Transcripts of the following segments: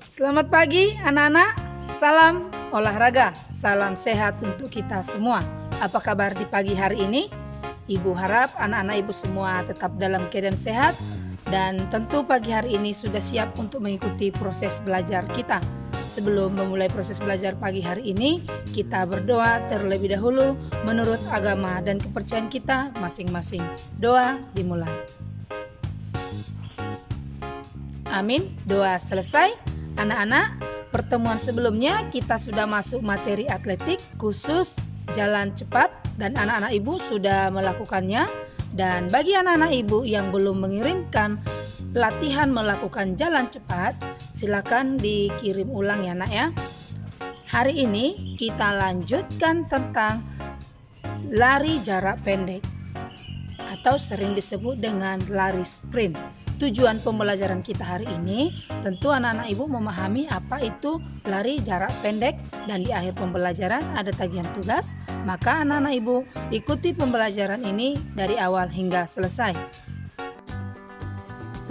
Selamat pagi anak-anak, salam olahraga, salam sehat untuk kita semua. Apa kabar di pagi hari ini? Ibu harap anak-anak ibu semua tetap dalam keadaan sehat dan tentu pagi hari ini sudah siap untuk mengikuti proses belajar kita. Sebelum memulai proses belajar pagi hari ini, kita berdoa terlebih dahulu menurut agama dan kepercayaan kita masing-masing. Doa dimulai. Amin, doa selesai. Anak-anak, pertemuan sebelumnya kita sudah masuk materi atletik khusus jalan cepat dan anak-anak ibu sudah melakukannya. Dan bagi anak-anak ibu yang belum mengirimkan latihan melakukan jalan cepat, silakan dikirim ulang ya nak ya. Hari ini kita lanjutkan tentang lari jarak pendek atau sering disebut dengan lari sprint. Tujuan pembelajaran kita hari ini tentu anak-anak ibu memahami apa itu lari jarak pendek dan di akhir pembelajaran ada tagihan tugas. Maka anak-anak ibu ikuti pembelajaran ini dari awal hingga selesai.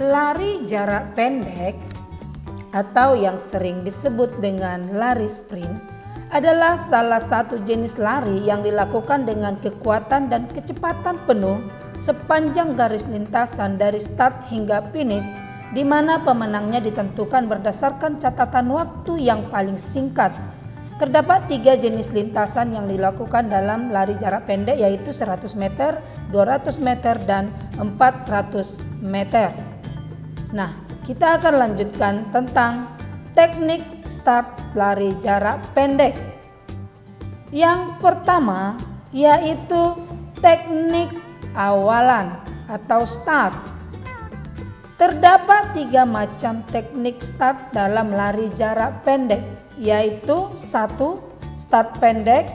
Lari jarak pendek atau yang sering disebut dengan lari sprint adalah salah satu jenis lari yang dilakukan dengan kekuatan dan kecepatan penuh sepanjang garis lintasan dari start hingga finish, di mana pemenangnya ditentukan berdasarkan catatan waktu yang paling singkat. Terdapat 3 jenis lintasan yang dilakukan dalam lari jarak pendek, yaitu 100 meter, 200 meter, dan 400 meter. Nah, kita akan lanjutkan tentang teknik start lari jarak pendek. Yang pertama yaitu teknik awalan atau start. Terdapat 3 macam teknik start dalam lari jarak pendek, yaitu 1. Start pendek,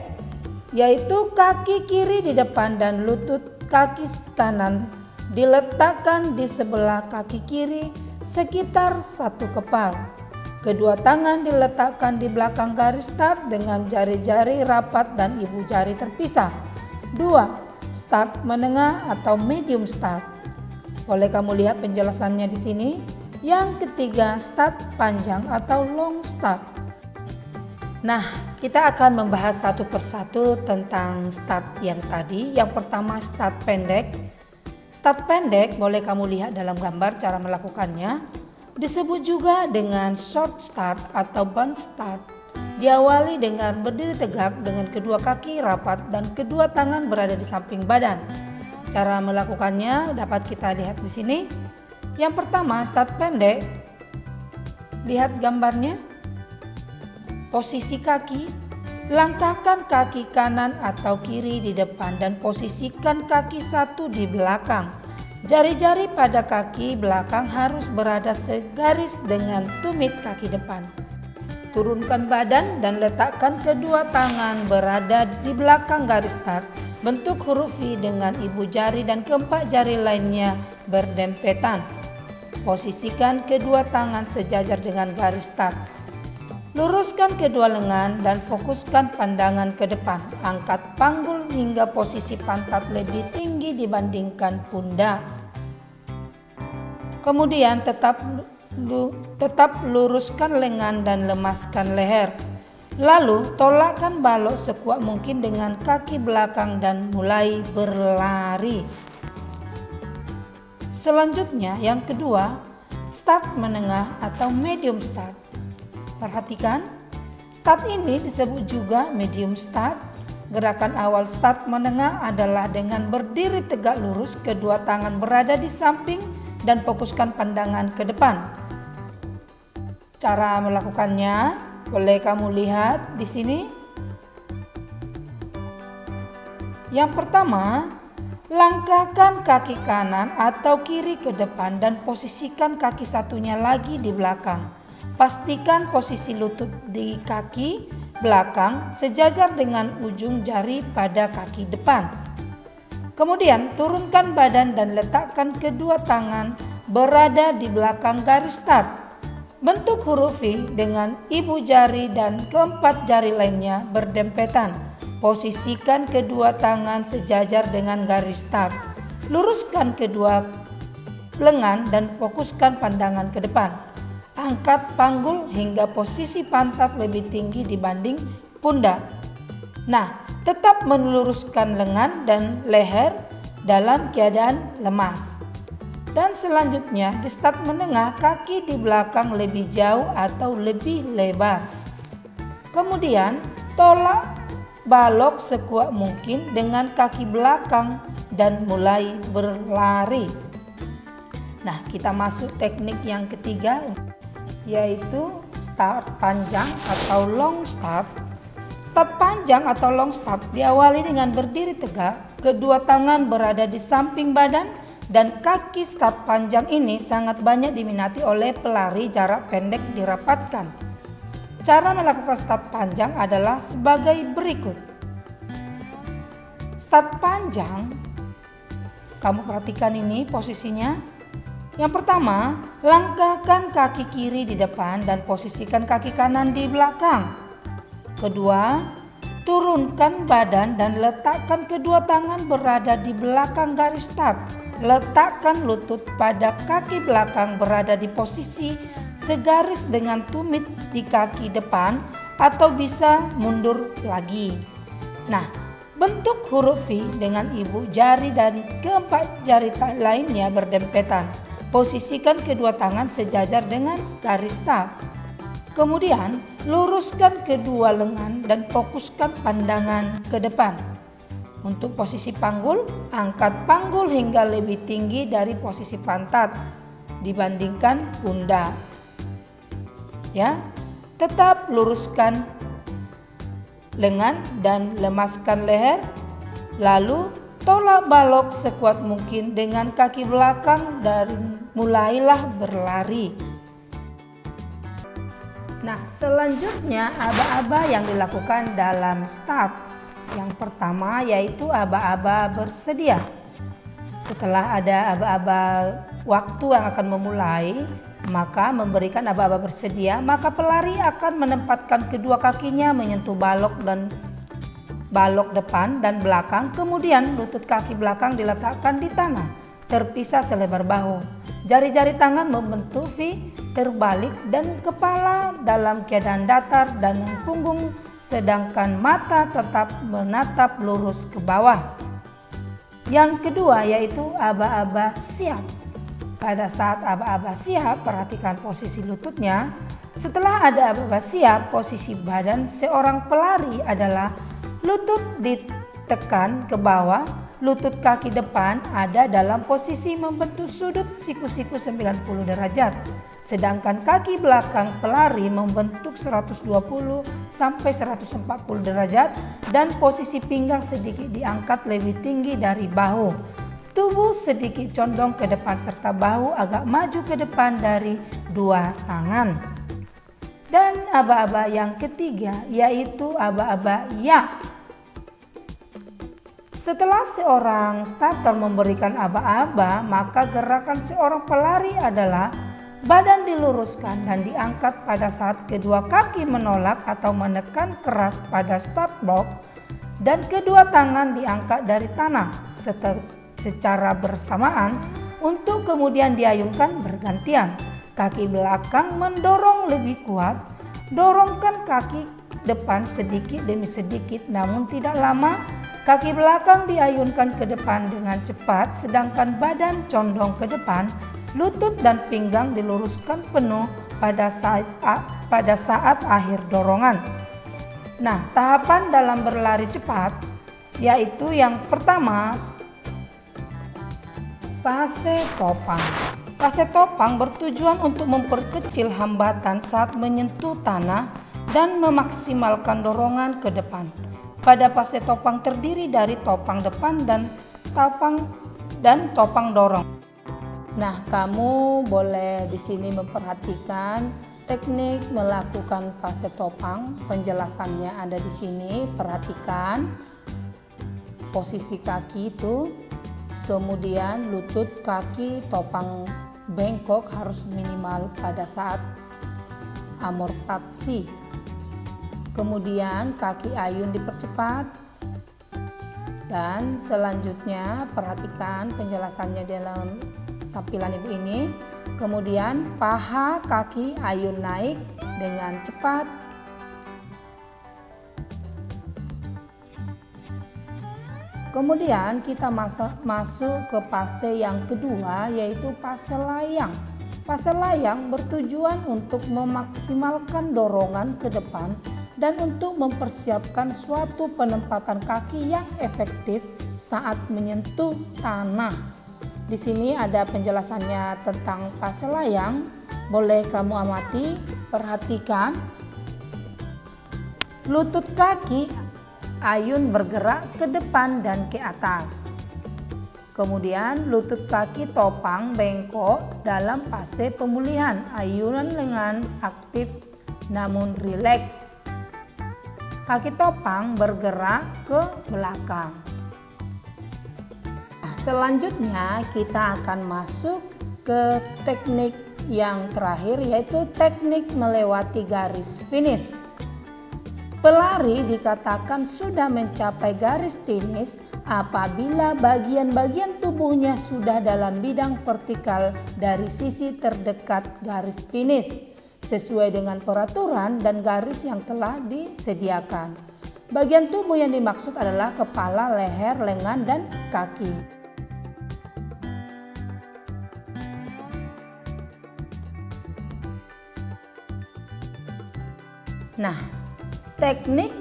yaitu kaki kiri di depan dan lutut kaki kanan diletakkan di sebelah kaki kiri sekitar 1 kepal. Kedua tangan diletakkan di belakang garis start dengan jari-jari rapat dan ibu jari terpisah. 2. Start menengah atau medium start. Boleh kamu lihat penjelasannya di sini. Yang ketiga, start panjang atau long start. Nah, kita akan membahas satu persatu tentang start yang tadi. Yang pertama, start pendek. Start pendek boleh kamu lihat dalam gambar cara melakukannya. Disebut juga dengan short start atau bunt start. Diawali dengan berdiri tegak dengan kedua kaki rapat dan kedua tangan berada di samping badan. Cara melakukannya dapat kita lihat di sini. Yang pertama, start pendek. Lihat gambarnya. Posisi kaki, langkahkan kaki kanan atau kiri di depan dan posisikan kaki satu di belakang. Jari-jari pada kaki belakang harus berada segaris dengan tumit kaki depan. Turunkan badan dan letakkan kedua tangan berada di belakang garis start. Bentuk huruf V dengan ibu jari dan keempat jari lainnya berdempetan. Posisikan kedua tangan sejajar dengan garis start. Luruskan kedua lengan dan fokuskan pandangan ke depan. Angkat panggul hingga posisi pantat lebih tinggi dibandingkan pundak. Kemudian tetap luruskan lengan dan lemaskan leher. Lalu tolakkan balok sekuat mungkin dengan kaki belakang dan mulai berlari. Selanjutnya yang kedua, start menengah atau medium start. Perhatikan, start ini disebut juga medium start. Gerakan awal start menengah adalah dengan berdiri tegak lurus, kedua tangan berada di samping dan fokuskan pandangan ke depan. Cara melakukannya boleh kamu lihat di sini. Yang pertama, langkahkan kaki kanan atau kiri ke depan dan posisikan kaki satunya lagi di belakang. Pastikan posisi lutut di kaki belakang sejajar dengan ujung jari pada kaki depan. Kemudian turunkan badan dan letakkan kedua tangan berada di belakang garis start. Bentuk huruf V dengan ibu jari dan keempat jari lainnya berdempetan. Posisikan kedua tangan sejajar dengan garis start. Luruskan kedua lengan dan fokuskan pandangan ke depan. Angkat panggul hingga posisi pantat lebih tinggi dibanding pundak. Nah, tetap meluruskan lengan dan leher dalam keadaan lemas. Dan selanjutnya di start menengah, kaki di belakang lebih jauh atau lebih lebar. Kemudian tolak balok sekuat mungkin dengan kaki belakang dan mulai berlari. Nah, kita masuk teknik yang ketiga, yaitu start panjang atau long start. Start panjang atau long start diawali dengan berdiri tegak, kedua tangan berada di samping badan, dan kaki start panjang ini sangat banyak diminati oleh pelari jarak pendek dirapatkan. Cara melakukan start panjang adalah sebagai berikut. Start panjang, kamu perhatikan ini posisinya. Yang pertama, langkahkan kaki kiri di depan dan posisikan kaki kanan di belakang. Kedua, turunkan badan dan letakkan kedua tangan berada di belakang garis start. Letakkan lutut pada kaki belakang berada di posisi segaris dengan tumit di kaki depan atau bisa mundur lagi. Nah, bentuk huruf V dengan ibu jari dan keempat jari lainnya berdempetan. Posisikan kedua tangan sejajar dengan garis start. Kemudian, luruskan kedua lengan dan fokuskan pandangan ke depan. Untuk posisi panggul, angkat panggul hingga lebih tinggi dari posisi pantat dibandingkan pundak. Ya, tetap luruskan lengan dan lemaskan leher. Lalu tolak balok sekuat mungkin dengan kaki belakang dan mulailah berlari. Nah, selanjutnya aba-aba yang dilakukan dalam start. Yang pertama yaitu aba-aba bersedia. Setelah ada aba-aba waktu yang akan memulai, maka memberikan aba-aba bersedia, maka pelari akan menempatkan kedua kakinya menyentuh balok depan dan belakang, kemudian lutut kaki belakang diletakkan di tanah, terpisah selebar bahu. Jari-jari tangan membentuk V terbalik dan kepala dalam keadaan datar dan punggung, sedangkan mata tetap menatap lurus ke bawah. Yang kedua yaitu aba-aba siap. Pada saat aba-aba siap, perhatikan posisi lututnya. Setelah ada aba-aba siap, posisi badan seorang pelari adalah lutut ditekan ke bawah, lutut kaki depan ada dalam posisi membentuk sudut siku-siku 90 derajat. Sedangkan kaki belakang pelari membentuk 120 sampai 140 derajat dan posisi pinggang sedikit diangkat lebih tinggi dari bahu. Tubuh sedikit condong ke depan serta bahu agak maju ke depan dari dua tangan. Dan aba-aba yang ketiga yaitu aba-aba ya. Setelah seorang starter memberikan aba-aba, maka gerakan seorang pelari adalah badan diluruskan dan diangkat pada saat kedua kaki menolak atau menekan keras pada start block dan kedua tangan diangkat dari tanah secara bersamaan untuk kemudian diayunkan bergantian. Kaki belakang mendorong lebih kuat, dorongkan kaki depan sedikit demi sedikit namun tidak lama. Kaki belakang diayunkan ke depan dengan cepat sedangkan badan condong ke depan. Lutut dan pinggang diluruskan penuh pada saat akhir dorongan. Nah, tahapan dalam berlari cepat yaitu yang pertama, fase topang. Fase topang bertujuan untuk memperkecil hambatan saat menyentuh tanah dan memaksimalkan dorongan ke depan. Pada fase topang terdiri dari topang depan dan topang dorong. Nah, kamu boleh di sini memperhatikan teknik melakukan fase topang. Penjelasannya ada di sini. Perhatikan posisi kaki itu, kemudian lutut kaki topang bengkok harus minimal pada saat amortasi. Kemudian kaki ayun dipercepat. Dan selanjutnya perhatikan penjelasannya dalam tampilan ibu ini. Kemudian paha kaki ayun naik dengan cepat. Kemudian kita masuk ke fase yang kedua, yaitu fase layang. Fase layang bertujuan untuk memaksimalkan dorongan ke depan dan untuk mempersiapkan suatu penempatan kaki yang efektif saat menyentuh tanah. Di sini ada penjelasannya tentang fase layang. Boleh kamu amati, perhatikan. Lutut kaki ayun bergerak ke depan dan ke atas. Kemudian lutut kaki topang bengkok dalam fase pemulihan. Ayunan lengan aktif namun rileks. Kaki topang bergerak ke belakang. Selanjutnya kita akan masuk ke teknik yang terakhir, yaitu teknik melewati garis finish. Pelari dikatakan sudah mencapai garis finish apabila bagian-bagian tubuhnya sudah dalam bidang vertikal dari sisi terdekat garis finish sesuai dengan peraturan dan garis yang telah disediakan. Bagian tubuh yang dimaksud adalah kepala, leher, lengan, dan kaki. Nah, teknik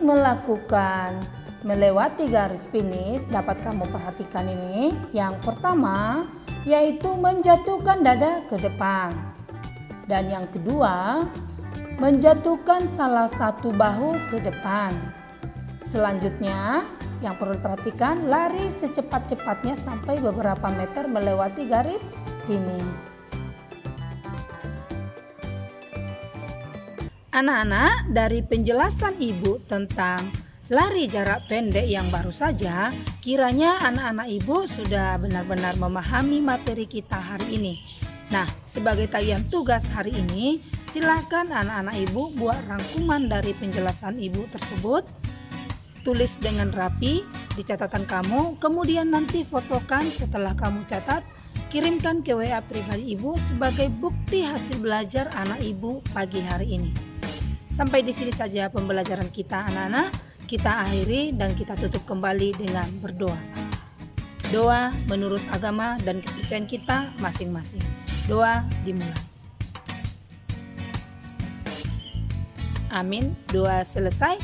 melewati garis finish dapat kamu perhatikan ini. Yang pertama yaitu menjatuhkan dada ke depan. Dan yang kedua, menjatuhkan salah satu bahu ke depan. Selanjutnya yang perlu diperhatikan, lari secepat-cepatnya sampai beberapa meter melewati garis finish. Anak-anak, dari penjelasan Ibu tentang lari jarak pendek yang baru saja, kiranya anak-anak Ibu sudah benar-benar memahami materi kita hari ini. Nah, sebagai tagihan tugas hari ini, silakan anak-anak Ibu buat rangkuman dari penjelasan Ibu tersebut. Tulis dengan rapi di catatan kamu, kemudian nanti fotokan setelah kamu catat, kirimkan ke WA pribadi Ibu sebagai bukti hasil belajar anak Ibu pagi hari ini. Sampai di sini saja pembelajaran kita anak-anak. Kita akhiri dan kita tutup kembali dengan berdoa. Doa menurut agama dan kepercayaan kita masing-masing. Doa dimulai. Amin. Doa selesai.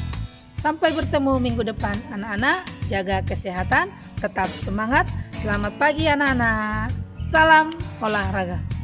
Sampai bertemu minggu depan anak-anak. Jaga kesehatan, tetap semangat. Selamat pagi anak-anak. Salam olahraga.